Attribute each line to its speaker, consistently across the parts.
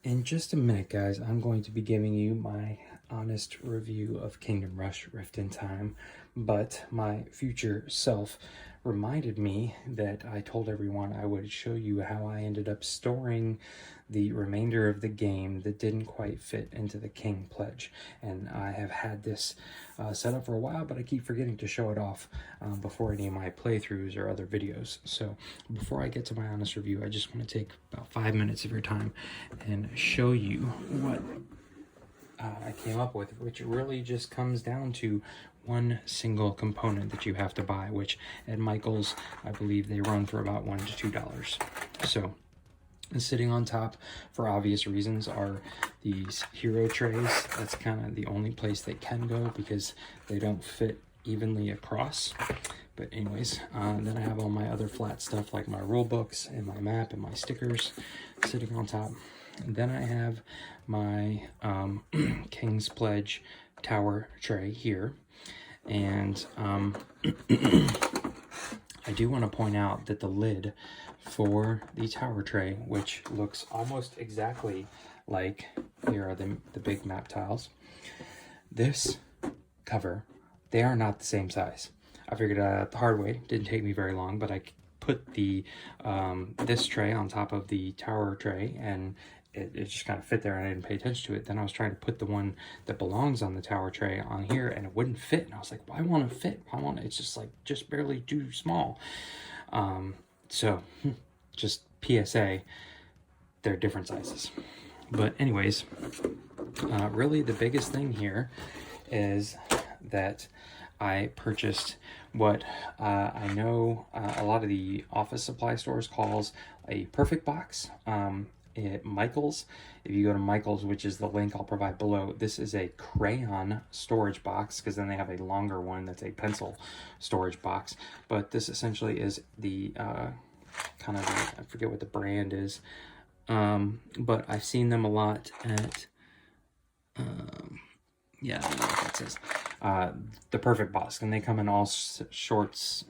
Speaker 1: In just a minute, guys, I'm going to be giving you my honest review of Kingdom Rush Rift in Time, but my future self reminded me that I told everyone I would show you how I ended up storing the remainder of the game that didn't quite fit into the King Pledge. And I have had this set up for a while, but I keep forgetting to show it off before any of my playthroughs or other videos. So before I get to my honest review, I just want to take about 5 minutes of your time and show you what I came up with, which really just comes down to one single component that you have to buy, which at Michael's, I believe they run for about $1 to $2. So sitting on top, for obvious reasons, are these hero trays. That's kind of the only place they can go because they don't fit evenly across. But anyways, then I have all my other flat stuff like my rule books and my map and my stickers sitting on top. And then I have my King's Pledge tower tray here. And I do want to point out that the lid for the tower tray, which looks almost exactly like, here are the big map tiles, this cover, they are not the same size. I figured out the hard way. Didn't take me very long, but I put the this tray on top of the tower tray, and it just kind of fit there, and I didn't pay attention to it. Then I was trying to put the one that belongs on the tower tray on here, and it wouldn't fit. And I was like, why won't it fit? Why won't it? It's just like, just barely too small. So just PSA, they're different sizes. But anyways, really the biggest thing here is that I purchased what I know a lot of the office supply stores calls a perfect box. At Michael's, if you go to Michael's, which is the link I'll provide below, this is a crayon storage box, because then they have a longer one that's a pencil storage box. But this essentially is the kind of, I forget what the brand is, but I've seen them a lot at yeah, I don't know what that says. The perfect box, and they come in all sorts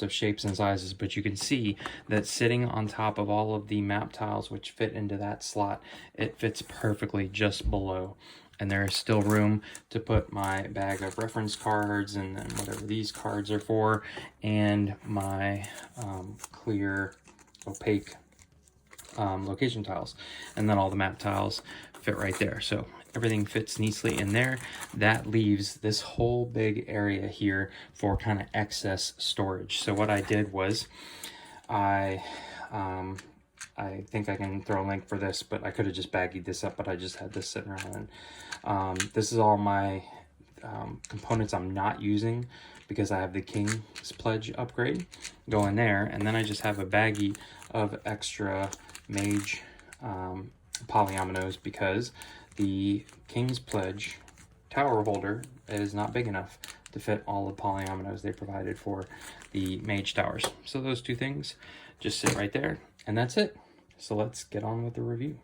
Speaker 1: of shapes and sizes, but you can see that sitting on top of all of the map tiles which fit into that slot, it fits perfectly just below. And there is still room to put my bag of reference cards and then whatever these cards are for, and my clear opaque location tiles, and then all the map tiles fit right there. So everything fits neatly in there. That leaves this whole big area here for kind of excess storage. So what I did was I think I can throw a link for this, but I could have just baggied this up, but I just had this sitting around. This is all my components I'm not using because I have the King's Pledge upgrade going there, and then I just have a baggie of extra mage polyominoes because the King's Pledge tower holder is not big enough to fit all the polyominoes they provided for the mage towers. So those two things just sit right there, and that's it. So let's get on with the review.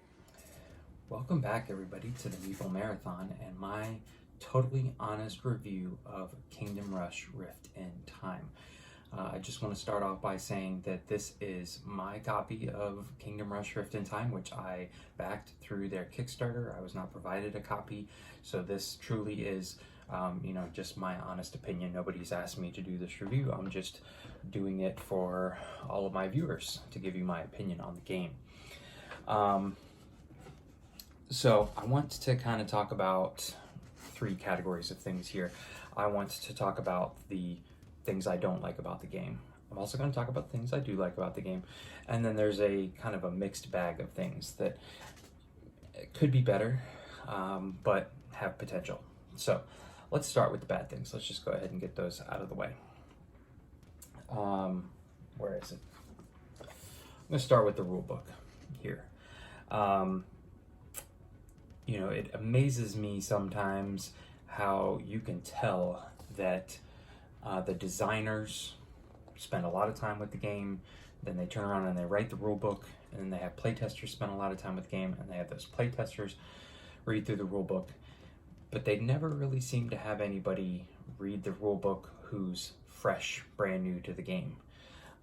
Speaker 1: Welcome back, everybody, to the Meeple Marathon and my totally honest review of Kingdom Rush Rift in Time. I just want to start off by saying that this is my copy of Kingdom Rush Rift in Time, which I backed through their Kickstarter. I was not provided a copy, so this truly is, you know, just my honest opinion. Nobody's asked me to do this review. I'm just doing it for all of my viewers to give you my opinion on the game. So I want to kind of talk about three categories of things here. I want to talk about the things I don't like about the game. I'm also going to talk about things I do like about the game. And then there's a kind of a mixed bag of things that could be better, but have potential. So let's start with the bad things. Let's just go ahead and get those out of the way. Where is it? I'm going to start with the rule book here. You know, it amazes me sometimes how you can tell that the designers spend a lot of time with the game, then they turn around and they write the rule book, and then they have playtesters spend a lot of time with the game, and they have those playtesters read through the rule book, but they never really seem to have anybody read the rule book who's fresh, brand new to the game.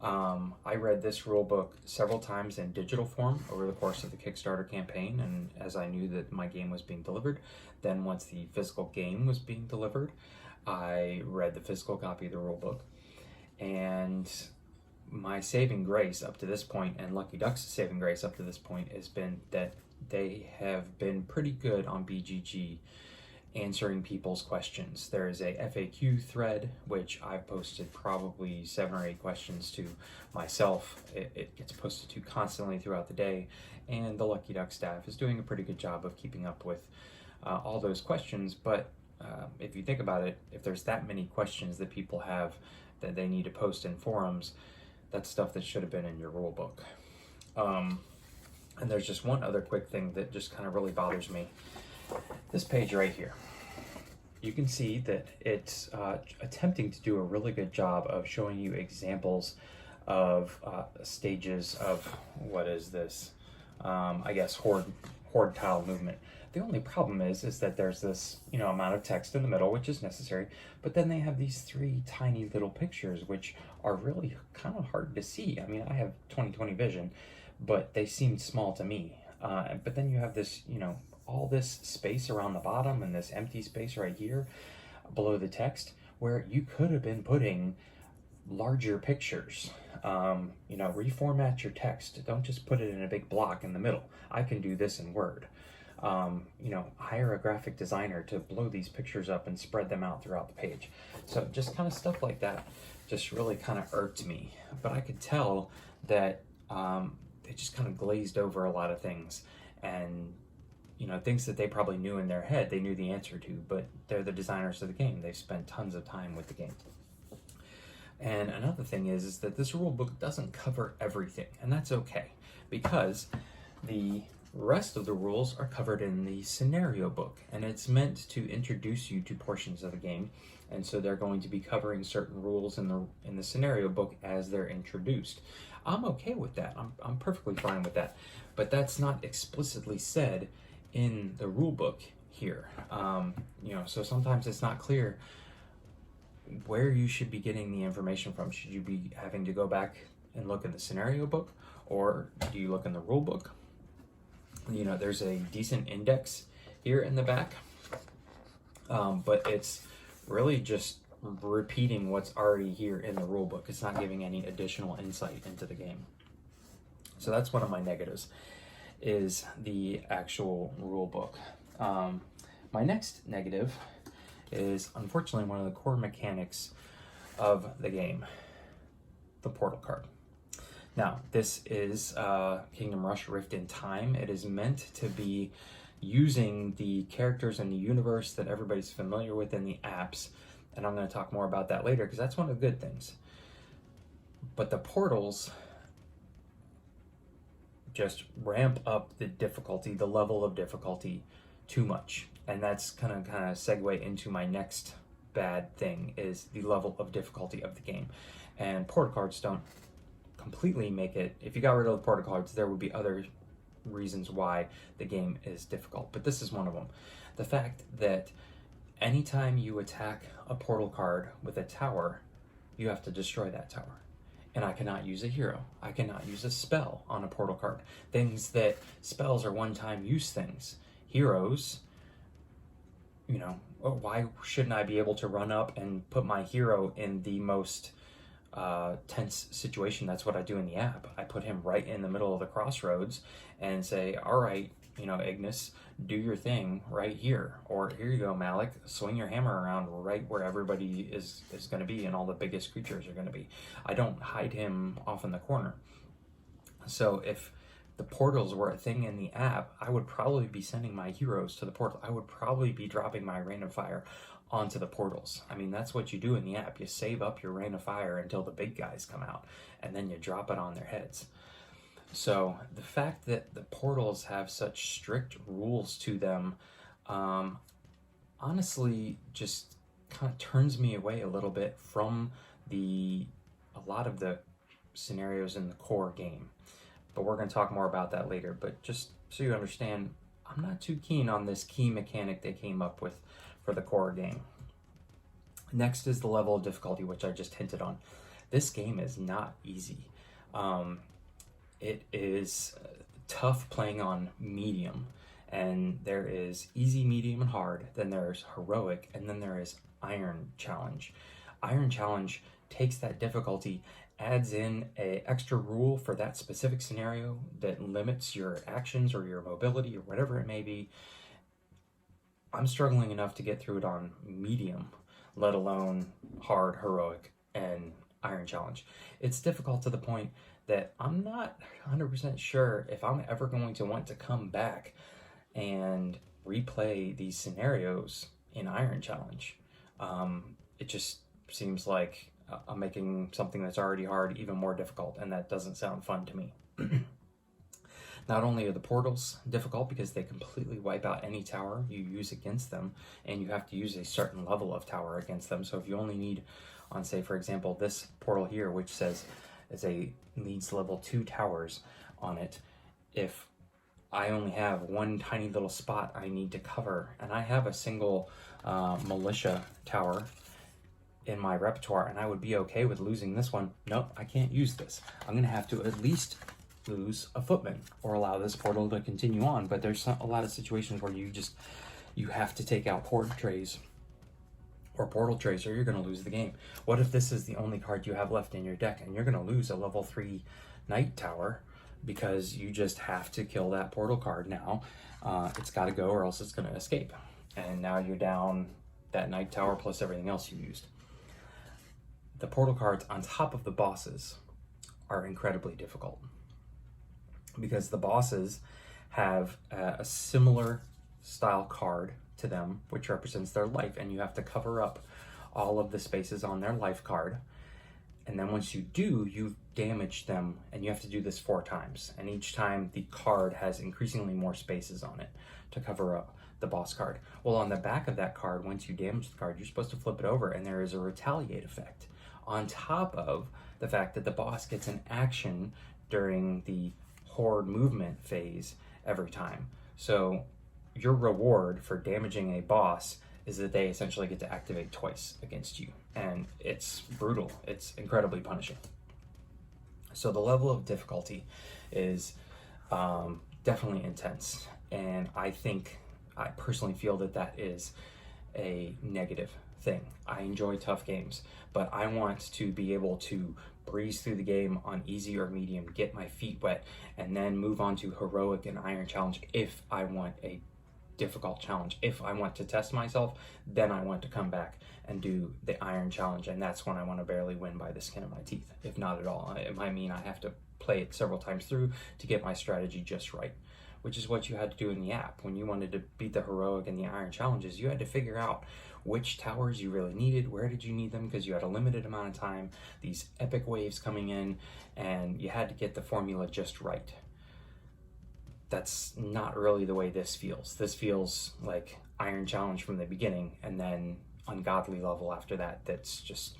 Speaker 1: I read this rule book several times in digital form over the course of the Kickstarter campaign, and as I knew that my game was being delivered, then once the physical game was being delivered, I read the physical copy of the rule book. And my saving grace up to this point, and Lucky Duck's saving grace up to this point, has been that they have been pretty good on BGG answering people's questions. There is a FAQ thread, which I've posted probably 7 or 8 questions to myself. It gets posted to constantly throughout the day, and the Lucky Duck staff is doing a pretty good job of keeping up with all those questions. But if you think about it, if there's that many questions that people have that they need to post in forums, that's stuff that should have been in your rule book. And there's just one other quick thing that just kind of really bothers me. This page right here, you can see that it's attempting to do a really good job of showing you examples of stages of, what is this? I guess horde tile movement. The only problem is that there's this, amount of text in the middle, which is necessary, but then they have these 3 tiny little pictures, which are really kind of hard to see. I mean, I have 20/20 vision, but they seemed small to me. But then you have this, all this space around the bottom and this empty space right here below the text where you could have been putting larger pictures. Reformat your text. Don't just put it in a big block in the middle. I can do this in Word. Hire a graphic designer to blow these pictures up and spread them out throughout the page. So just kind of stuff like that just really kind of irked me. But I could tell that they just kind of glazed over a lot of things, and things that they probably knew in their head, they knew the answer to, but they're the designers of the game. They've spent tons of time with the game. And another thing is that this rule book doesn't cover everything, and that's okay, because the rest of the rules are covered in the scenario book, and it's meant to introduce you to portions of the game, and so they're going to be covering certain rules in the scenario book as they're introduced. I'm okay with that. I'm perfectly fine with that, but that's not explicitly said in the rule book here. So sometimes it's not clear where you should be getting the information from. Should you be having to go back and look in the scenario book, or do you look in the rule book? There's a decent index here in the back, but it's really just repeating what's already here in the rule book. It's not giving any additional insight into the game. So that's one of my negatives, is the actual rule book. My next negative is unfortunately one of the core mechanics of the game, the portal card. Now, this is Kingdom Rush Rift in Time. It is meant to be using the characters in the universe that everybody's familiar with in the apps, and I'm going to talk more about that later because that's one of the good things. But the portals just ramp up the difficulty, the level of difficulty, too much. And that's kind of segue into my next bad thing, is the level of difficulty of the game. And portal cards don't completely make it. If you got rid of the portal cards, there would be other reasons why the game is difficult, but this is one of them. The fact that anytime you attack a portal card with a tower, you have to destroy that tower. And I cannot use a hero. I cannot use a spell on a portal card. Spells are one-time use things. Heroes, why shouldn't I be able to run up and put my hero in the most tense situation? That's what I do in the app. I put him right in the middle of the crossroads and say, all right, Ignis, do your thing right here. Or here you go, Malik, swing your hammer around right where everybody is going to be and all the biggest creatures are going to be. I don't hide him off in the corner. So if the portals were a thing in the app, I would probably be sending my heroes to the portal. I would probably be dropping my rain of fire onto the portals. I mean, that's what you do in the app. You save up your rain of fire until the big guys come out, and then you drop it on their heads. So the fact that the portals have such strict rules to them, honestly, just kind of turns me away a little bit from a lot of the scenarios in the core game. But we're going to talk more about that later. But just so you understand, I'm not too keen on this key mechanic they came up with for the core game. Next is the level of difficulty, which I just hinted on. this game is not easy. It is tough playing on medium, and there is easy, medium, and hard. Then there's heroic, and then there is iron challenge. Iron challenge takes that difficulty, adds in a extra rule for that specific scenario that limits your actions or your mobility or whatever it may be. I'm struggling enough to get through it on medium, let alone hard, heroic, and iron challenge. It's difficult to the point that I'm not 100% sure if I'm ever going to want to come back and replay these scenarios in iron challenge. It just seems like I'm making something that's already hard even more difficult, and that doesn't sound fun to me. Not only are the portals difficult because they completely wipe out any tower you use against them, and you have to use a certain level of tower against them. So if you only need, on say for example this portal here, which says needs level 2 towers on it, if I only have one tiny little spot I need to cover, and I have a single militia tower in my repertoire, and I would be okay with losing this one. Nope, I can't use this. I'm gonna have to at least lose a footman or allow this portal to continue on. But there's a lot of situations where you have to take out port trays or portal trays, or you're going to lose the game. What if this is the only card you have left in your deck, and you're going to lose a level 3 knight tower because you just have to kill that portal card now? It's got to go, or else it's going to escape, and now you're down that knight tower plus everything else you used. The portal cards on top of the bosses are incredibly difficult, because the bosses have a similar style card to them, which represents their life, and you have to cover up all of the spaces on their life card. And then once you do, you've damaged them, and you have to do this 4 times. And each time the card has increasingly more spaces on it to cover up the boss card. Well, on the back of that card, once you damage the card, you're supposed to flip it over, and there is a retaliate effect on top of the fact that the boss gets an action during the horde movement phase every time. So your reward for damaging a boss is that they essentially get to activate twice against you, and it's brutal. It's incredibly punishing. So the level of difficulty is definitely intense, and I personally feel that is a negative thing. I enjoy tough games, but I want to be able to breeze through the game on easy or medium, get my feet wet, and then move on to heroic and iron challenge if I want a difficult challenge. If I want to test myself, then I want to come back and do the iron challenge, and that's when I want to barely win by the skin of my teeth, if not at all. It might mean I have to play it several times through to get my strategy just right, which is what you had to do in the app. When you wanted to beat the heroic and the iron challenges, you had to figure out which towers you really needed, where did you need them, because you had a limited amount of time, these epic waves coming in, and you had to get the formula just right. That's not really the way this feels. This feels like iron challenge from the beginning, and then ungodly level after that. That's just,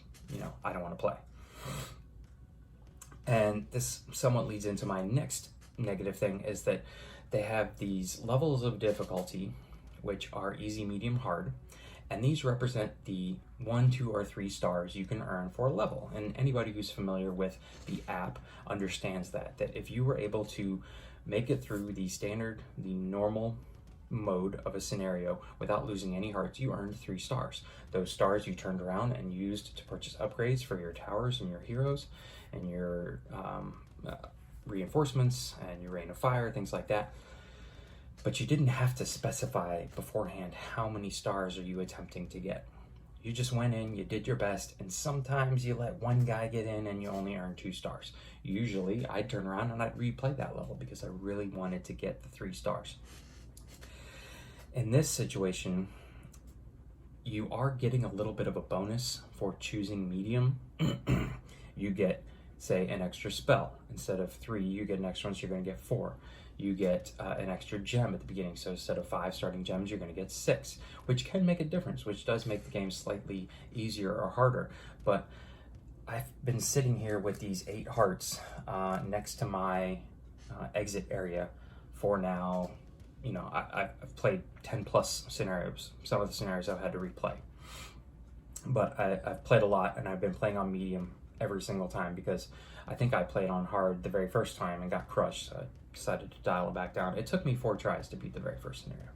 Speaker 1: I don't want to play. And this somewhat leads into my next negative thing, is that they have these levels of difficulty, which are easy, medium, hard, and these represent the 1, 2, or 3 stars you can earn for a level. And anybody who's familiar with the app understands that if you were able to make it through the normal mode of a scenario without losing any hearts, you earned 3 stars. Those stars you turned around and used to purchase upgrades for your towers and your heroes and your reinforcements and your rain of fire, things like that. But you didn't have to specify beforehand how many stars are you attempting to get. You just went in, you did your best, and sometimes you let one guy get in and you only earn 2 stars. Usually I'd turn around and I'd replay that level because I really wanted to get the 3 stars. In this situation, you are getting a little bit of a bonus for choosing medium. You get, say, an extra spell. Instead of 3, you get an extra one, so you're going to get 4. You get an extra gem at the beginning, so instead of 5 starting gems, you're going to get 6, which can make a difference, which does make the game slightly easier or harder. But I've been sitting here with these 8 hearts next to my exit area for now. I've played 10 plus scenarios. Some of the scenarios I've had to replay, but I've played a lot, and I've been playing on medium every single time, because I think I played on hard the very first time and got crushed, so I decided to dial it back down. It took me 4 tries to beat the very first scenario.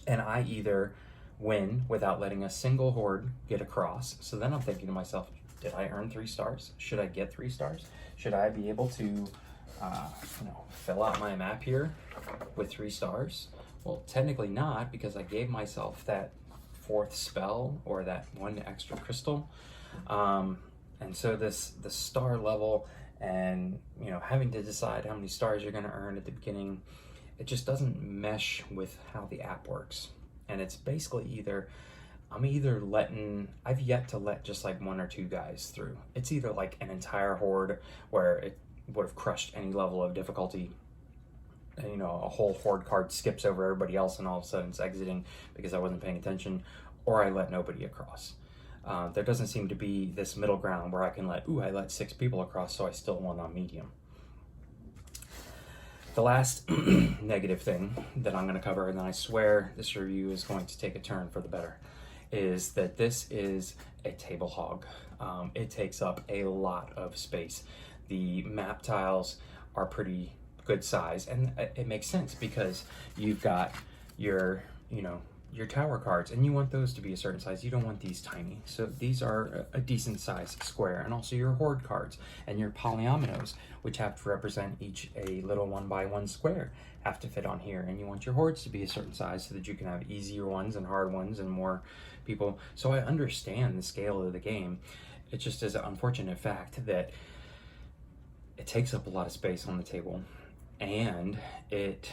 Speaker 1: And I either win without letting a single horde get across, so then I'm thinking to myself, did I earn 3 stars? Should I get 3 stars? Should I be able to fill out my map here with 3 stars? Well, technically not, because I gave myself that 4th spell or that 1 extra crystal. And so the star level and having to decide how many stars you're going to earn at the beginning, it just doesn't mesh with how the app works. And it's basically I've yet to let just like 1 or 2 guys through. It's either like an entire horde where it would have crushed any level of difficulty, and, a whole horde card skips over everybody else and all of a sudden it's exiting because I wasn't paying attention, or I let nobody across. There doesn't seem to be this middle ground where I can I let 6 people across, so I still won on medium. The last negative thing that I'm going to cover, and then I swear this review is going to take a turn for the better, is that this is a table hog. It takes up a lot of space. The map tiles are pretty good size, and it makes sense because you've got your tower cards, and you want those to be a certain size. You don't want these tiny. So these are a decent size square, and also your horde cards and your polyominoes, which have to represent each a little 1x1 square, have to fit on here. And you want your hordes to be a certain size so that you can have easier ones and hard ones and more people. So I understand the scale of the game. It just is an unfortunate fact that it takes up a lot of space on the table, and it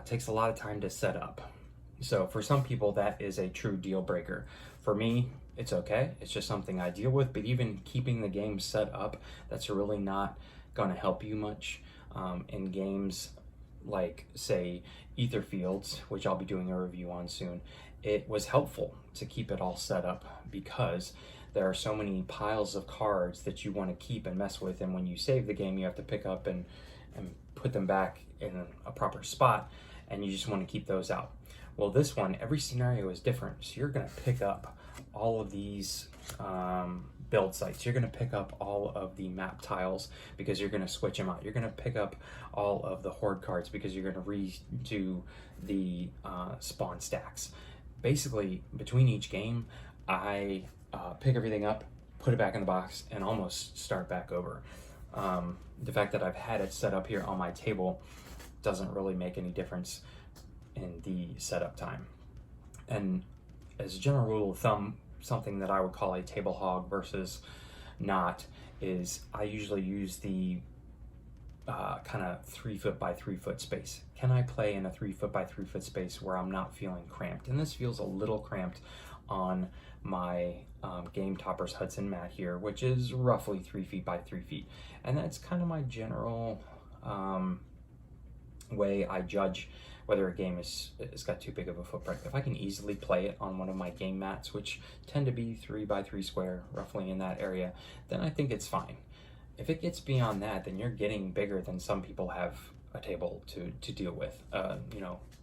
Speaker 1: takes a lot of time to set up. So for some people, that is a true deal breaker. For me, it's okay. It's just something I deal with, but even keeping the game set up, that's really not gonna help you much in games like, say, Ether Fields, which I'll be doing a review on soon. It was helpful to keep it all set up because there are so many piles of cards that you want to keep and mess with, and when you save the game, you have to pick up and put them back in a proper spot, and you just want to keep those out. Well, this one, every scenario is different, so you're going to pick up all of these build sites. You're going to pick up all of the map tiles because you're going to switch them out. You're going to pick up all of the horde cards because you're going to redo the spawn stacks. Basically, between each game, I pick everything up, put it back in the box, and almost start back over. The fact that I've had it set up here on my table doesn't really make any difference in the setup time. And as a general rule of thumb, something that I would call a table hog versus not is I usually use the kind of 3 foot by 3 foot space. Can I play in a 3 foot by 3 foot space where I'm not feeling cramped? And this feels a little cramped on my Game Toppers Hudson mat here, which is roughly 3 feet by 3 feet. And that's kind of my general way I judge whether a game is got too big of a footprint. If I can easily play it on one of my game mats, which tend to be 3 by 3 square, roughly in that area, then I think it's fine. If it gets beyond that, then you're getting bigger than some people have a table to deal with.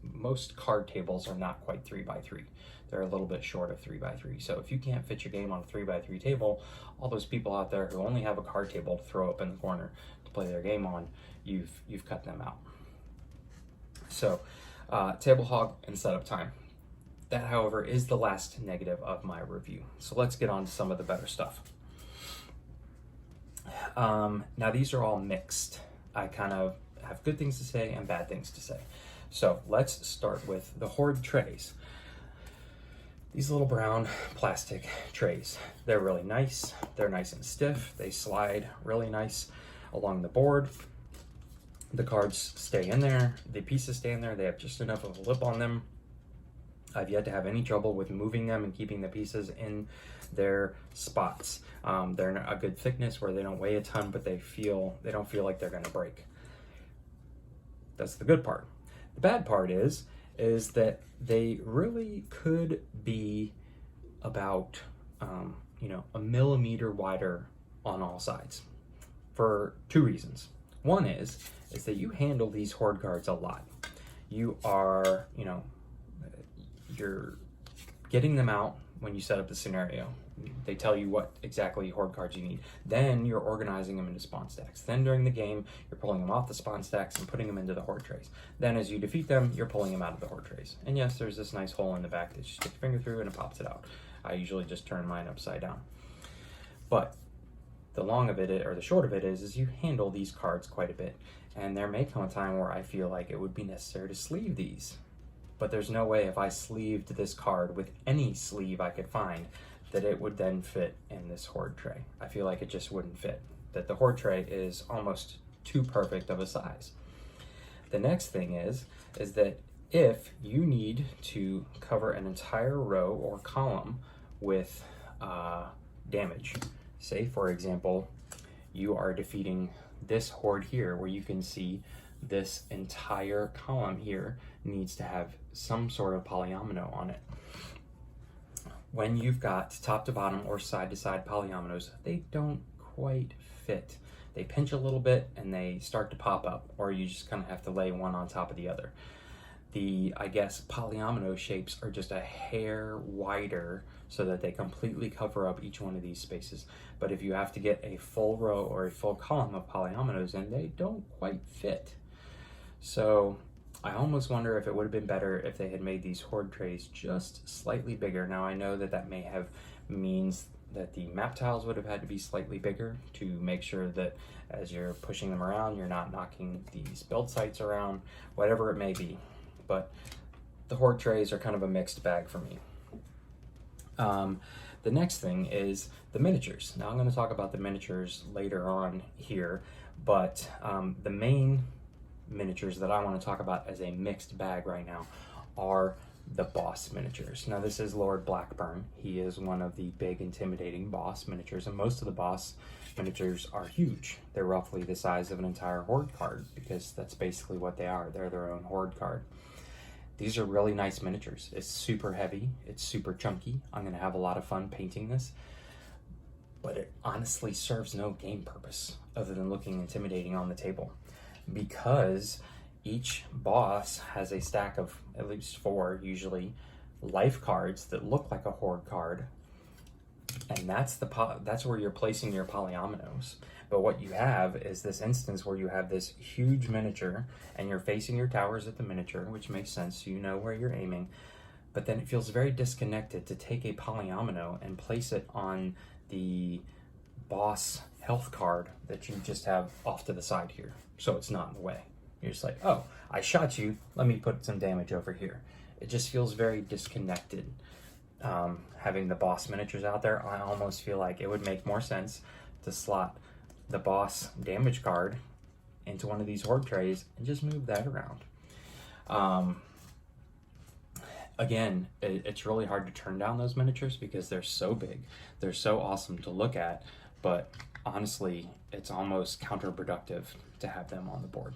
Speaker 1: Most card tables are not quite 3 by 3. They're a little bit short of 3 by 3. So if you can't fit your game on a 3 by 3 table, all those people out there who only have a card table to throw up in the corner to play their game on, you've cut them out. So table hog and setup time. That, however, is the last negative of my review. So let's get on to some of the better stuff. Now these are all mixed. I kind of have good things to say and bad things to say. So let's start with the horde trays. These little brown plastic trays, they're really nice. They're nice and stiff. They slide really nice along the board. The cards stay in there. The pieces stay in there. They have just enough of a lip on them. I've yet to have any trouble with moving them and keeping the pieces in their spots. They're a good thickness where they don't weigh a ton, but they don't feel like they're going to break. That's the good part. The bad part is that they really could be about a millimeter wider on all sides for 2 reasons. One is that you handle these horde cards a lot. You are, you're getting them out when you set up the scenario. they tell you what exactly horde cards you need. Then you're organizing them into spawn stacks. Then during the game, you're pulling them off the spawn stacks and putting them into the horde trays. Then as you defeat them, you're pulling them out of the horde trays. And yes, there's this nice hole in the back that you stick your finger through and it pops it out. I usually just turn mine upside down. But the long of it, or the short of it is you handle these cards quite a bit. And there may come a time where I feel like it would be necessary to sleeve these. But there's no way if I sleeved this card with any sleeve I could find that it would then fit in this horde tray. I feel like it just wouldn't fit. That the horde tray is almost too perfect of a size. The next thing is that if you need to cover an entire row or column with damage, say for example, you are defeating this horde here where you can see this entire column here needs to have some sort of polyomino on it. When you've got top to bottom or side to side polyominoes, they don't quite fit. They pinch a little bit and they start to pop up, or you just kind of have to lay one on top of the other. The, I guess, polyomino shapes are just a hair wider so that they completely cover up each one of these spaces. But if you have to get a full row or a full column of polyominoes in, they don't quite fit. So I almost wonder if it would have been better if they had made these horde trays just slightly bigger. Now I know that that may have means that the map tiles would have had to be slightly bigger to make sure that as you're pushing them around, you're not knocking these build sites around, whatever it may be. But the horde trays are kind of a mixed bag for me. The next thing is the miniatures. Now I'm going to talk about the miniatures later on here, but the main miniatures that I want to talk about as a mixed bag right now are the boss miniatures. Now this is Lord Blackburn. He is one of the big intimidating boss miniatures, and most of the boss miniatures are huge. They're roughly the size of an entire horde card, because that's basically what they are. They're their own horde card. These are really nice miniatures. It's super heavy, it's super chunky. I'm gonna have a lot of fun painting this, but it honestly serves no game purpose other than looking intimidating on the table, because each boss has a stack of at least 4, usually, life cards that look like a horde card, and that's where you're placing your polyominoes. But what you have is this instance where you have this huge miniature and you're facing your towers at the miniature, which makes sense, so you know where you're aiming, but then it feels very disconnected to take a polyomino and place it on the boss health card that you just have off to the side here, so it's not in the way. You're just like, oh, I shot you, let me put some damage over here. It just feels very disconnected. Having the boss miniatures out there, I almost feel like it would make more sense to slot the boss damage card into one of these horde trays and just move that around. Again, it's really hard to turn down those miniatures because they're so big. They're so awesome to look at, but honestly, it's almost counterproductive to have them on the board.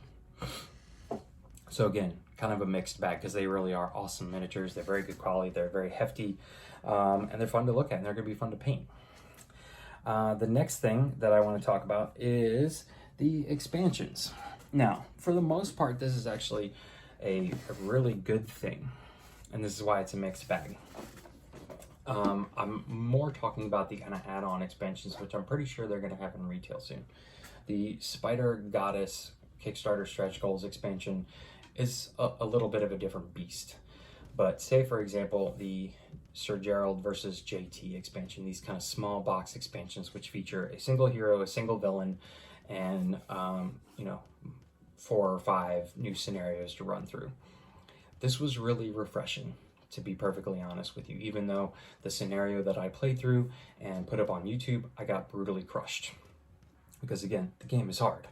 Speaker 1: So again, kind of a mixed bag because they really are awesome miniatures. They're very good quality, they're very hefty, and they're fun to look at, and they're going to be fun to paint. The next thing that I want to talk about is the expansions. Now, for the most part, this is actually a really good thing, and this is why it's a mixed bag. I'm more talking about the kind of add-on expansions, which I'm pretty sure they're going to have in retail soon. The Spider Goddess Kickstarter Stretch Goals expansion is a little bit of a different beast. But say, for example, the Sir Gerald versus JT expansion, these kind of small box expansions which feature a single hero, a single villain, and 4 or 5 new scenarios to run through. This was really refreshing, to be perfectly honest with you, even though the scenario that I played through and put up on YouTube, I got brutally crushed. Because again, the game is hard.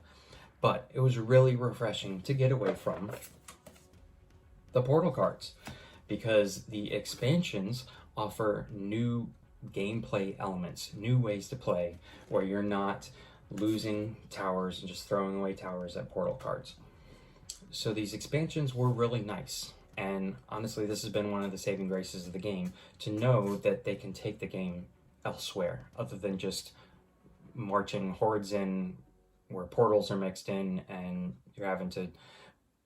Speaker 1: But it was really refreshing to get away from the portal cards, because the expansions offer new gameplay elements, new ways to play, where you're not losing towers and just throwing away towers at portal cards. So these expansions were really nice, and honestly this has been one of the saving graces of the game, to know that they can take the game elsewhere other than just marching hordes in where portals are mixed in and you're having to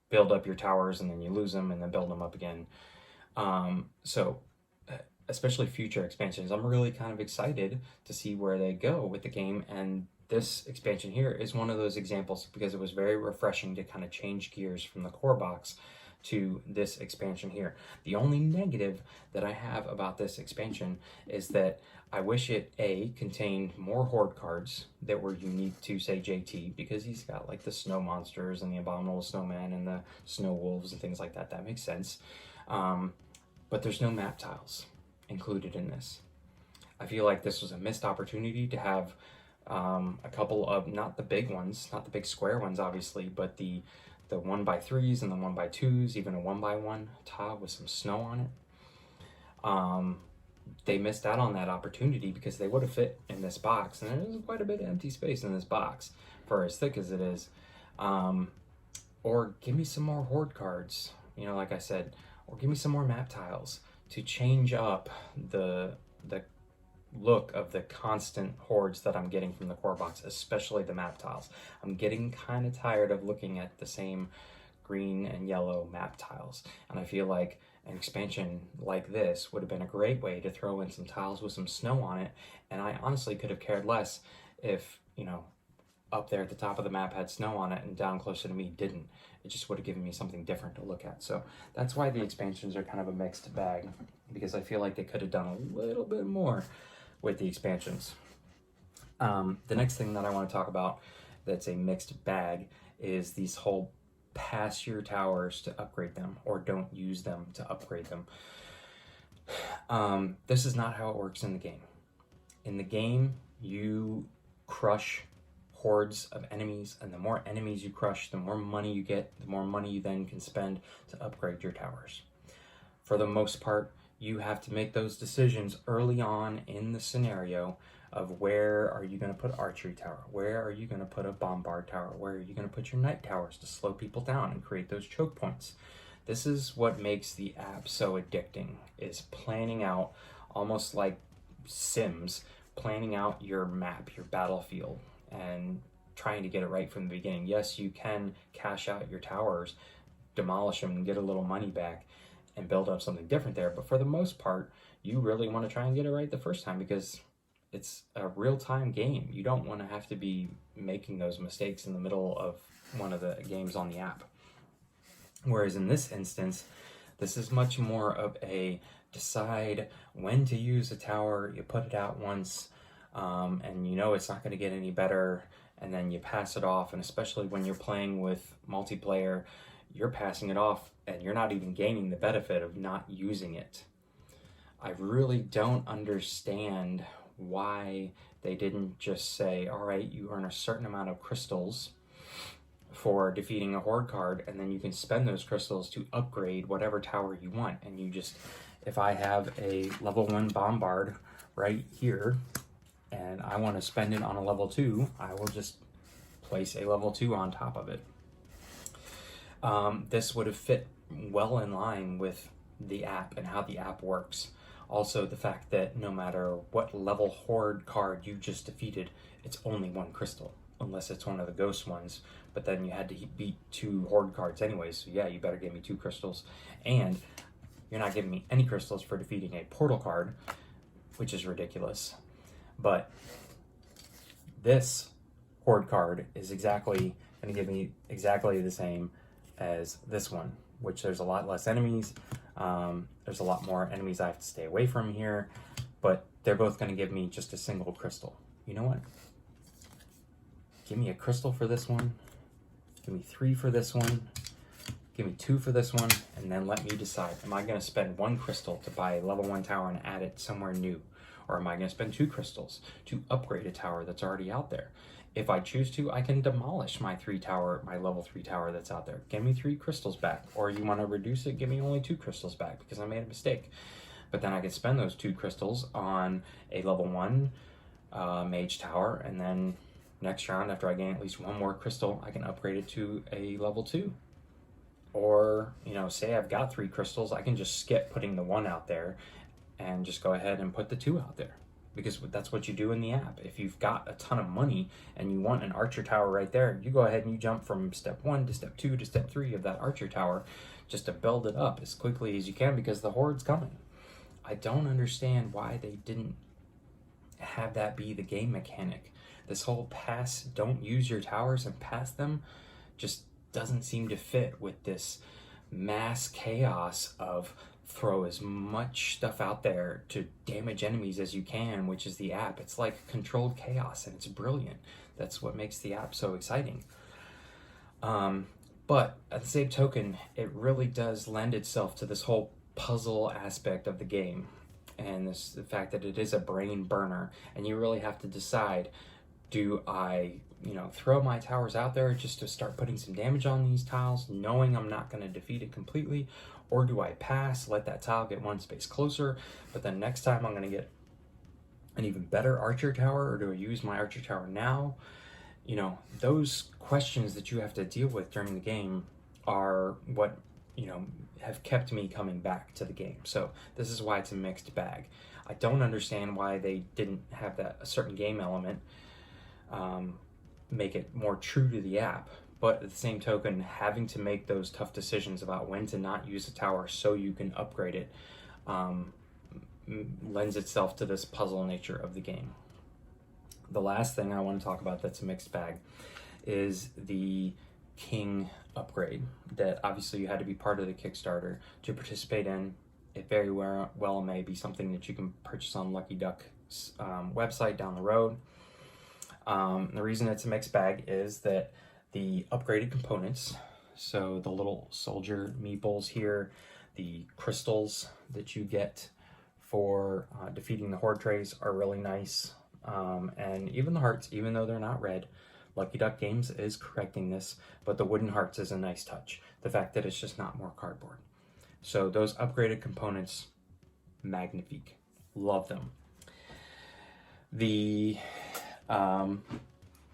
Speaker 1: build up your towers and then you lose them and then build them up again. So especially future expansions. I'm really kind of excited to see where they go with the game, and this expansion here is one of those examples because it was very refreshing to kind of change gears from the core box to this expansion here. The only negative that I have about this expansion is that I wish it contained more horde cards that were unique to, say, JT, because he's got like the snow monsters and the abominable snowman and the snow wolves and things like that. That makes sense. But there's no map tiles included in this. I feel like this was a missed opportunity to have a couple of, not the big ones, not the big square ones obviously, but the 1x3s and the 1x2s, even a 1x1 tile with some snow on it. They missed out on that opportunity because they would have fit in this box, and there's quite a bit of empty space in this box for as thick as it is. Or give me some more horde cards, you know, like I said, or give me some more map tiles to change up the look of the constant hordes that I'm getting from the core box, especially the map tiles. I'm getting kind of tired of looking at the same green and yellow map tiles, and I feel like an expansion like this would have been a great way to throw in some tiles with some snow on it. And I honestly could have cared less if, you know, up there at the top of the map had snow on it and down closer to me didn't. It just would have given me something different to look at. So that's why the expansions are kind of a mixed bag, because I feel like they could have done a little bit more with the expansions. The next thing that I want to talk about that's a mixed bag is these whole pass your towers to upgrade them, or don't use them to upgrade them. This is not how it works in the game. In the game, you crush hordes of enemies, and the more enemies you crush, the more money you get, the more money you then can spend to upgrade your towers. For the most part, you have to make those decisions early on in the scenario of where are you going to put archery tower, where are you going to put a bombard tower, where are you going to put your night towers to slow people down and create those choke points. This is what makes the app so addicting, is planning out, almost like Sims, planning out your map, your battlefield, and trying to get it right from the beginning. Yes, you can cash out your towers, demolish them and get a little money back and build up something different there, but for the most part, you really want to try and get it right the first time, because it's a real-time game. You don't want to have to be making those mistakes in the middle of one of the games on the app. Whereas in this instance, this is much more of a decide when to use a tower, you put it out once, and you know it's not going to get any better, and then you pass it off. And especially when you're playing with multiplayer, you're passing it off and you're not even gaining the benefit of not using it. I really don't understand why they didn't just say, all right, you earn a certain amount of crystals for defeating a horde card, and then you can spend those crystals to upgrade whatever tower you want. And you just, if I have a level 1 bombard right here and I want to spend it on a level 2, I will just place a level 2 on top of it. This would have fit well in line with the app and how the app works. Also, the fact that no matter what level horde card you just defeated, it's only 1 crystal, unless it's one of the ghost ones. But then you had to beat 2 horde cards anyways, so yeah, you better give me 2 crystals. And you're not giving me any crystals for defeating a portal card, which is ridiculous. But this horde card is exactly going to give me exactly the same as this one, which there's a lot less enemies. There's a lot more enemies I have to stay away from here, but they're both going to give me just a single crystal. You know what? Give me a crystal for this one. Give me 3 for this one. Give me 2 for this one, and then let me decide. Am I going to spend 1 crystal to buy a level 1 tower and add it somewhere new? Or am I going to spend 2 crystals to upgrade a tower that's already out there? If I choose to, I can demolish my level 3 tower that's out there. Give me 3 crystals back. Or you want to reduce it, give me only 2 crystals back because I made a mistake. But then I can spend those 2 crystals on a level 1 mage tower, and then next round, after I gain at least 1 more crystal, I can upgrade it to a level 2. Or, you know, say I've got 3 crystals, I can just skip putting the 1 out there and just go ahead and put the 2 out there. Because that's what you do in the app. If you've got a ton of money and you want an archer tower right there, you go ahead and you jump from step 1 to step 2 to step 3 of that archer tower just to build it up as quickly as you can, because the horde's coming. I don't understand why they didn't have that be the game mechanic. This whole don't use your towers and pass them just doesn't seem to fit with this mass chaos of throw as much stuff out there to damage enemies as you can, which is the app. It's like controlled chaos, and it's brilliant. That's what makes the app so exciting. But at the same token, it really does lend itself to this whole puzzle aspect of the game, and the fact that it is a brain burner, and you really have to decide, do I, throw my towers out there just to start putting some damage on these tiles, knowing I'm not going to defeat it completely, or do I pass, let that tile get one space closer, but then next time I'm going to get an even better archer tower, or do I use my archer tower now? Those questions that you have to deal with during the game are what, have kept me coming back to the game. So this is why it's a mixed bag. I don't understand why they didn't have a certain game element, make it more true to the app, but at the same token, having to make those tough decisions about when to not use a tower so you can upgrade it lends itself to this puzzle nature of the game. The last thing I want to talk about that's a mixed bag is the King upgrade that obviously you had to be part of the Kickstarter to participate in. It very well may be something that you can purchase on Lucky Duck's website down the road. The reason it's a mixed bag is that the upgraded components, so the little soldier meeples here, the crystals that you get for defeating the horde trays are really nice. And even the hearts, even though they're not red, Lucky Duck Games is correcting this, but the wooden hearts is a nice touch. The fact that it's just not more cardboard. So those upgraded components, magnifique. Love them. The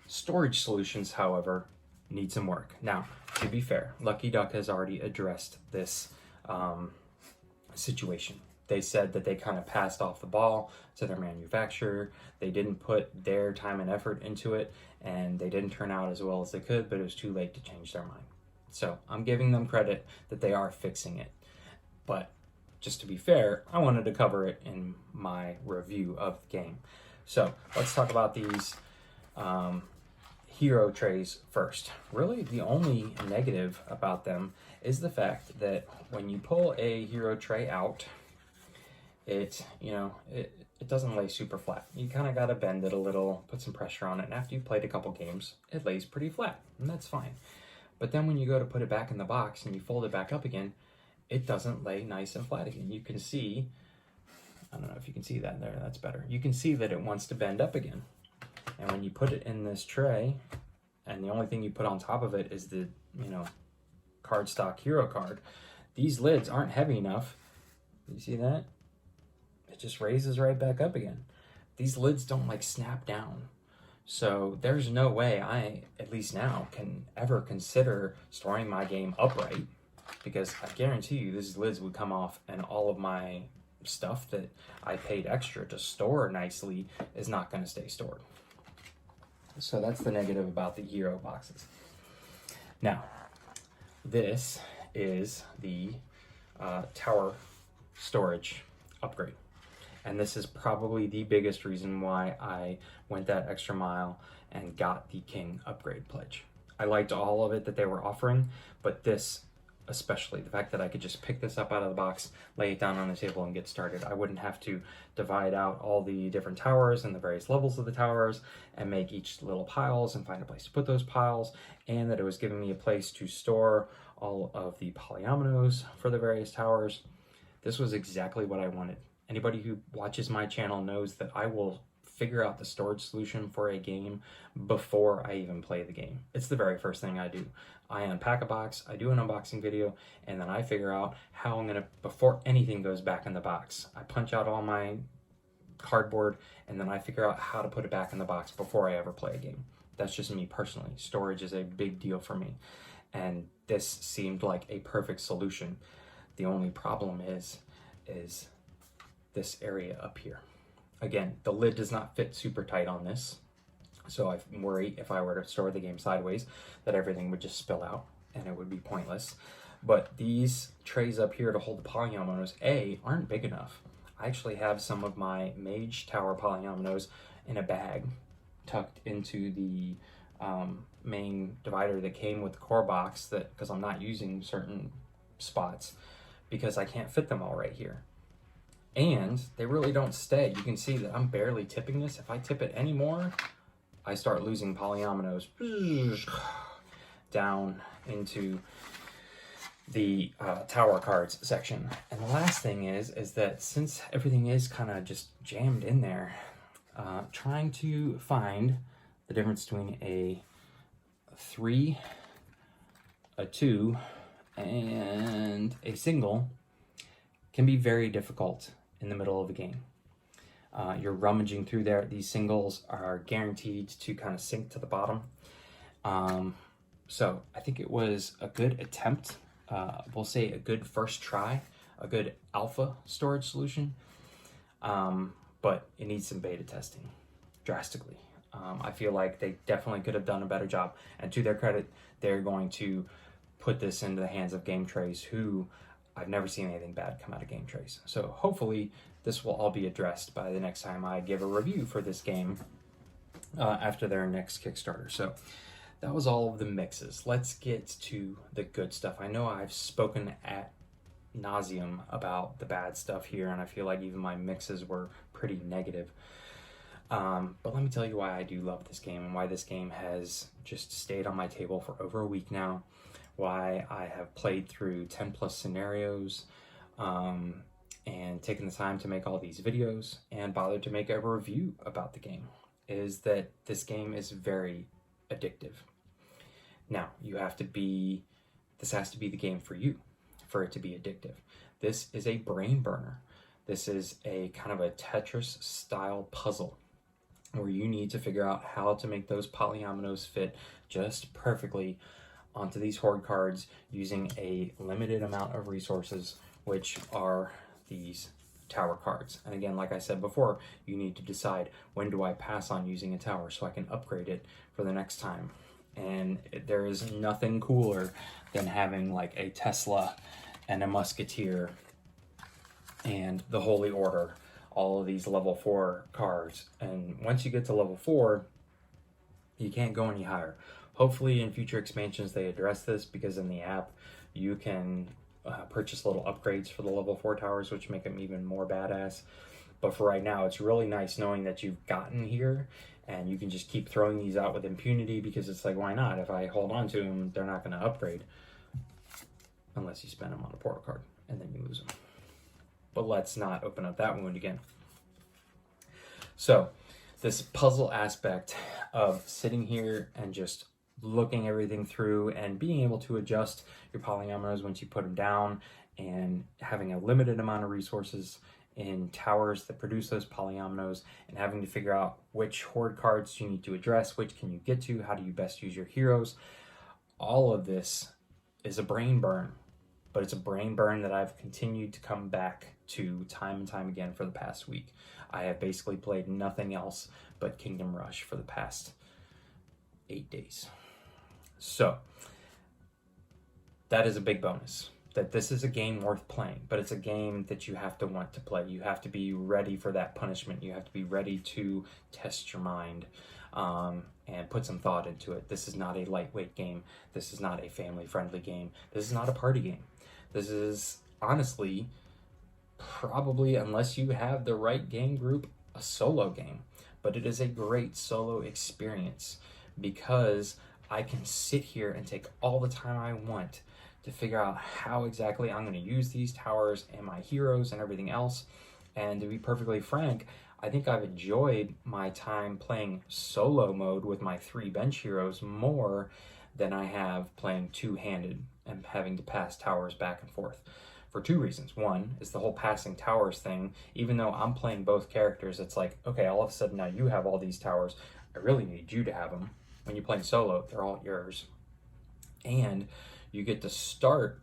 Speaker 1: storage solutions, however, need some work. Now, to be fair, Lucky Duck has already addressed this situation. They said that they kind of passed off the ball to their manufacturer. They didn't put their time and effort into it, and they didn't turn out as well as they could, but it was too late to change their mind. So I'm giving them credit that they are fixing it. But just to be fair, I wanted to cover it in my review of the game. So let's talk about these hero trays first. Really, the only negative about them is the fact that when you pull a hero tray out, it doesn't lay super flat. You kind of got to bend it a little, put some pressure on it, and after you've played a couple games, it lays pretty flat, and that's fine. But then when you go to put it back in the box and you fold it back up again, it doesn't lay nice and flat again. You can see, I don't know if you can see that there, that's better. You can see that it wants to bend up again. And when you put it in this tray, and the only thing you put on top of it is the, cardstock hero card, these lids aren't heavy enough. You see that? It just raises right back up again. These lids don't snap down. So there's no way I, at least now, can ever consider storing my game upright, because I guarantee you these lids would come off and all of my stuff that I paid extra to store nicely is not going to stay stored. So that's the negative about the hero boxes. Now, this is the tower storage upgrade. And this is probably the biggest reason why I went that extra mile and got the King upgrade pledge. I liked all of it that they were offering, but this especially, the fact that I could just pick this up out of the box, lay it down on the table, and get started. I wouldn't have to divide out all the different towers and the various levels of the towers and make each little piles and find a place to put those piles, and that it was giving me a place to store all of the polyominoes for the various towers. This was exactly what I wanted. Anybody who watches my channel knows that I will figure out the storage solution for a game before I even play the game. It's the very first thing I do. I unpack a box, I do an unboxing video, and then I figure out how I'm gonna, before anything goes back in the box, I punch out all my cardboard, and then I figure out how to put it back in the box before I ever play a game. That's just me personally. Storage is a big deal for me, and this seemed like a perfect solution. The only problem is this area up here. Again, the lid does not fit super tight on this, so I worry if I were to store the game sideways that everything would just spill out and it would be pointless. But these trays up here to hold the polyominoes, A, aren't big enough. I actually have some of my Mage Tower polyominoes in a bag tucked into the main divider that came with the core box, that because I'm not using certain spots because I can't fit them all right here. And they really don't stay. You can see that I'm barely tipping this. If I tip it anymore, I start losing polyominoes down into the tower cards section. And the last thing is that since everything is kind of just jammed in there, trying to find the difference between a 3, a 2, and a single can be very difficult in the middle of a game. You're rummaging through there. These singles are guaranteed to kind of sink to the bottom. So I think it was a good attempt. We'll say a good first try, a good alpha storage solution. But it needs some beta testing drastically. I feel like they definitely could have done a better job. And to their credit, they're going to put this into the hands of Game Trays, who I've never seen anything bad come out of Game Trays. So hopefully this will all be addressed by the next time I give a review for this game after their next Kickstarter. So that was all of the mixes. Let's get to the good stuff. I know I've spoken at nauseum about the bad stuff here, and I feel like even my mixes were pretty negative. But let me tell you why I do love this game, and why this game has just stayed on my table for over a week now. Why I have played through 10 plus scenarios, and taken the time to make all these videos and bothered to make a review about the game, is that this game is very addictive. Now, this has to be the game for you, for it to be addictive. This is a brain burner. This is a kind of a Tetris style puzzle where you need to figure out how to make those polyominoes fit just perfectly onto these horde cards using a limited amount of resources, which are these tower cards. And again, like I said before, you need to decide, when do I pass on using a tower so I can upgrade it for the next time. And there is nothing cooler than having like a Tesla and a Musketeer and the Holy Order, all of these level 4 cards. And once you get to level 4, you can't go any higher. Hopefully in future expansions they address this, because in the app you can purchase little upgrades for the level 4 towers, which make them even more badass. But for right now, it's really nice knowing that you've gotten here and you can just keep throwing these out with impunity, because it's like, why not? If I hold on to them, they're not going to upgrade. Unless you spend them on a portal card, and then you lose them. But let's not open up that wound again. So, this puzzle aspect of sitting here and just looking everything through and being able to adjust your polyominoes once you put them down, and having a limited amount of resources in towers that produce those polyominoes, and having to figure out which horde cards you need to address, which can you get to, how do you best use your heroes. All of this is a brain burn, but it's a brain burn that I've continued to come back to time and time again for the past week. I have basically played nothing else but Kingdom Rush for the past 8 days. So that is a big bonus, that this is a game worth playing, but it's a game that you have to want to play. You have to be ready for that punishment. You have to be ready to test your mind and put some thought into it. This is not a lightweight game. This is not a family-friendly game. This is not a party game. This is, honestly, probably, unless you have the right game group, a solo game. But it is a great solo experience, because I can sit here and take all the time I want to figure out how exactly I'm going to use these towers and my heroes and everything else. And to be perfectly frank, I think I've enjoyed my time playing solo mode with my 3 bench heroes more than I have playing two-handed and having to pass towers back and forth, for 2 reasons. One is the whole passing towers thing. Even though I'm playing both characters, it's like, okay, all of a sudden now you have all these towers. I really need you to have them. When you're playing solo, they're all yours. And you get to start,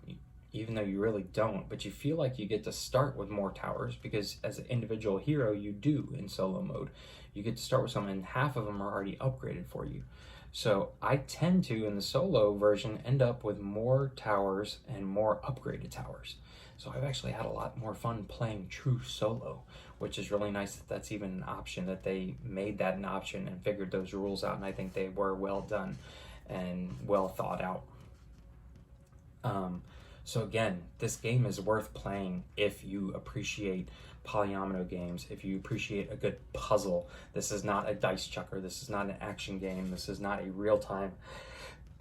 Speaker 1: even though you really don't, but you feel like you get to start with more towers, because as an individual hero, you do in solo mode. You get to start with some, and half of them are already upgraded for you. So I tend to, in the solo version, end up with more towers and more upgraded towers. So I've actually had a lot more fun playing true solo, which is really nice that that's even an option, that they made that an option and figured those rules out, and I think they were well done and well thought out. So again, this game is worth playing if you appreciate polyomino games, if you appreciate a good puzzle. This is not a dice chucker. This is not an action game. This is not a real-time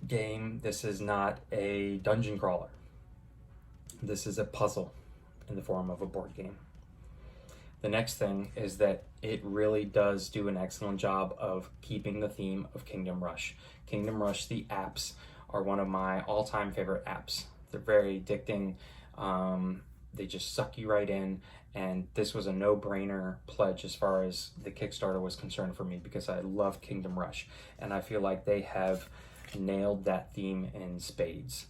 Speaker 1: game. This is not a dungeon crawler. This is a puzzle in the form of a board game. The next thing is that it really does do an excellent job of keeping the theme of Kingdom Rush. Kingdom Rush, the apps, are one of my all-time favorite apps. They're very addicting. They just suck you right in, and this was a no-brainer pledge as far as the Kickstarter was concerned for me, because I love Kingdom Rush, and I feel like they have nailed that theme in spades.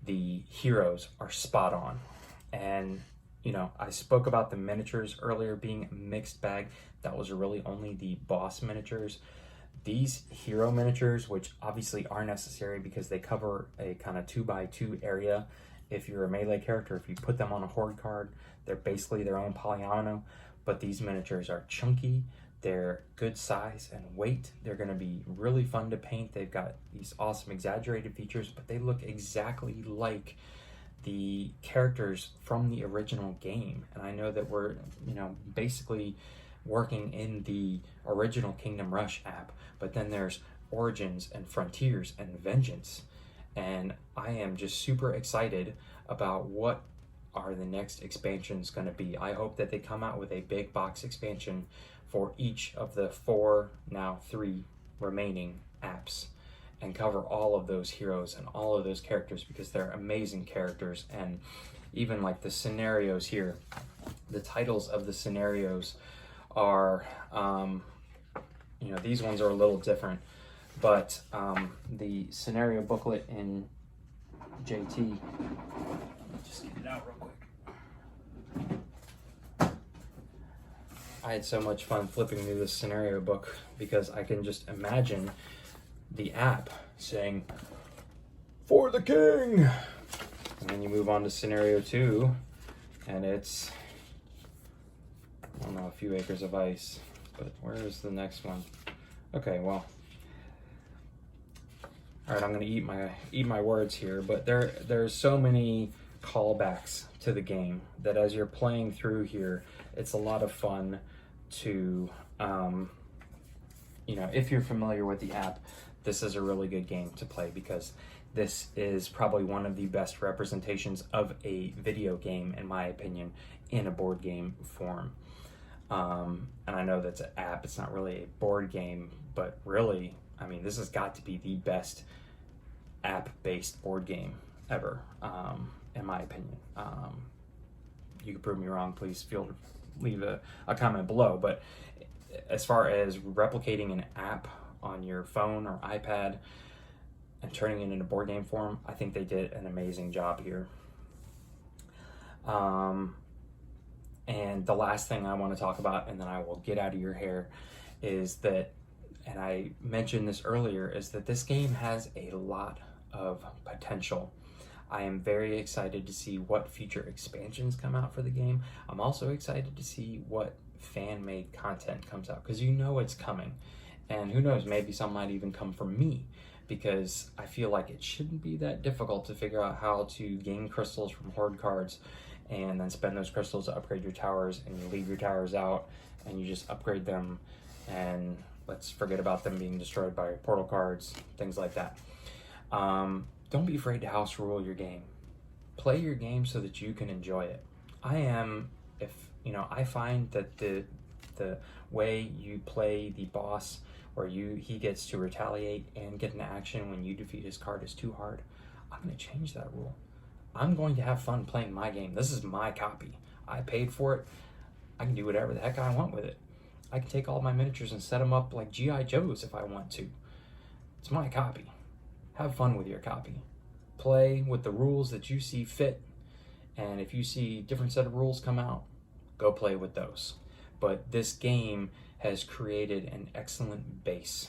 Speaker 1: The heroes are spot on, and you know, I spoke about the miniatures earlier being a mixed bag. That was really only the boss miniatures. These hero miniatures, which obviously are necessary because they cover a kind of 2x2 area. If you're a melee character, if you put them on a horde card, they're basically their own polyomino. But these miniatures are chunky, they're good size and weight. They're going to be really fun to paint. They've got these awesome exaggerated features, but they look exactly like the characters from the original game. And I know that we're, you know, basically working in the original Kingdom Rush app, but then there's Origins and Frontiers and Vengeance. And I am just super excited about what are the next expansions going to be. I hope that they come out with a big box expansion for each of the 4, now 3 remaining apps, and cover all of those heroes and all of those characters, because they're amazing characters. And even like the scenarios here, the titles of the scenarios are, you know, these ones are a little different, but the scenario booklet in JT, just get it out real quick. I had so much fun flipping through this scenario book, because I can just imagine the app saying, "For the king!" And then you move on to scenario 2, and it's, I don't know, a few acres of ice, but where is the next one? Okay, well, all right, I'm gonna eat my words here, but there's so many callbacks to the game that as you're playing through here, it's a lot of fun to, you know, if you're familiar with the app, this is a really good game to play, because this is probably one of the best representations of a video game, in my opinion, in a board game form. And I know that's an app, it's not really a board game, but really, I mean, this has got to be the best app-based board game ever, in my opinion. You can prove me wrong, please feel to leave a comment below, but as far as replicating an app on your phone or iPad and turning it into board game form, I think they did an amazing job here. And the last thing I want to talk about, and then I will get out of your hair, is that, and I mentioned this earlier, is that this game has a lot of potential. I am very excited to see what future expansions come out for the game. I'm also excited to see what fan-made content comes out, because you know it's coming. And who knows, maybe some might even come from me, because I feel like it shouldn't be that difficult to figure out how to gain crystals from horde cards, and then spend those crystals to upgrade your towers, and you leave your towers out, and you just upgrade them, and let's forget about them being destroyed by portal cards, things like that. Don't be afraid to house rule your game. Play your game so that you can enjoy it. I find that the way you play the boss, where he gets to retaliate and get an action when you defeat his card, is too hard. I'm going to change that rule. I'm going to have fun playing my game. This is my copy. I paid for it. I can do whatever the heck I want with it. I can take all my miniatures and set them up like G.I. Joes if I want to. It's my copy. Have fun with your copy. Play with the rules that you see fit. And if you see a different set of rules come out, go play with those. But this game has created an excellent base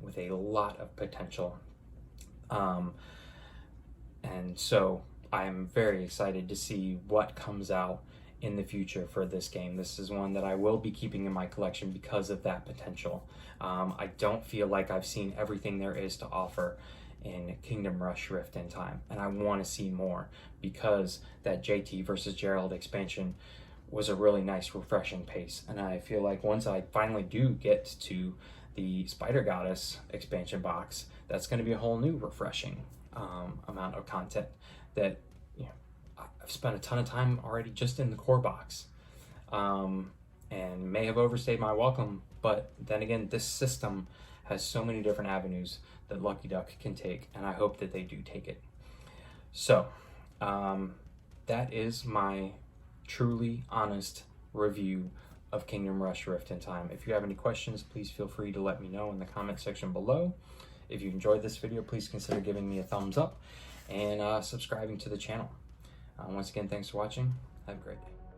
Speaker 1: with a lot of potential. And so I'm very excited to see what comes out in the future for this game. This is one that I will be keeping in my collection because of that potential. I don't feel like I've seen everything there is to offer in Kingdom Rush Rift in Time, and I want to see more, because that JT versus Gerald expansion was a really nice, refreshing pace. And I feel like once I finally do get to the Spider Goddess expansion box, that's going to be a whole new refreshing amount of content that, you know, I've spent a ton of time already just in the core box, and may have overstayed my welcome. But then again, this system has so many different avenues that Lucky Duck can take, and I hope that they do take it. So that is my truly honest review of Kingdom Rush Rift in Time. If you have any questions, please feel free to let me know in the comment section below. If you enjoyed this video, please consider giving me a thumbs up and subscribing to the channel. Once again, thanks for watching. Have a great day.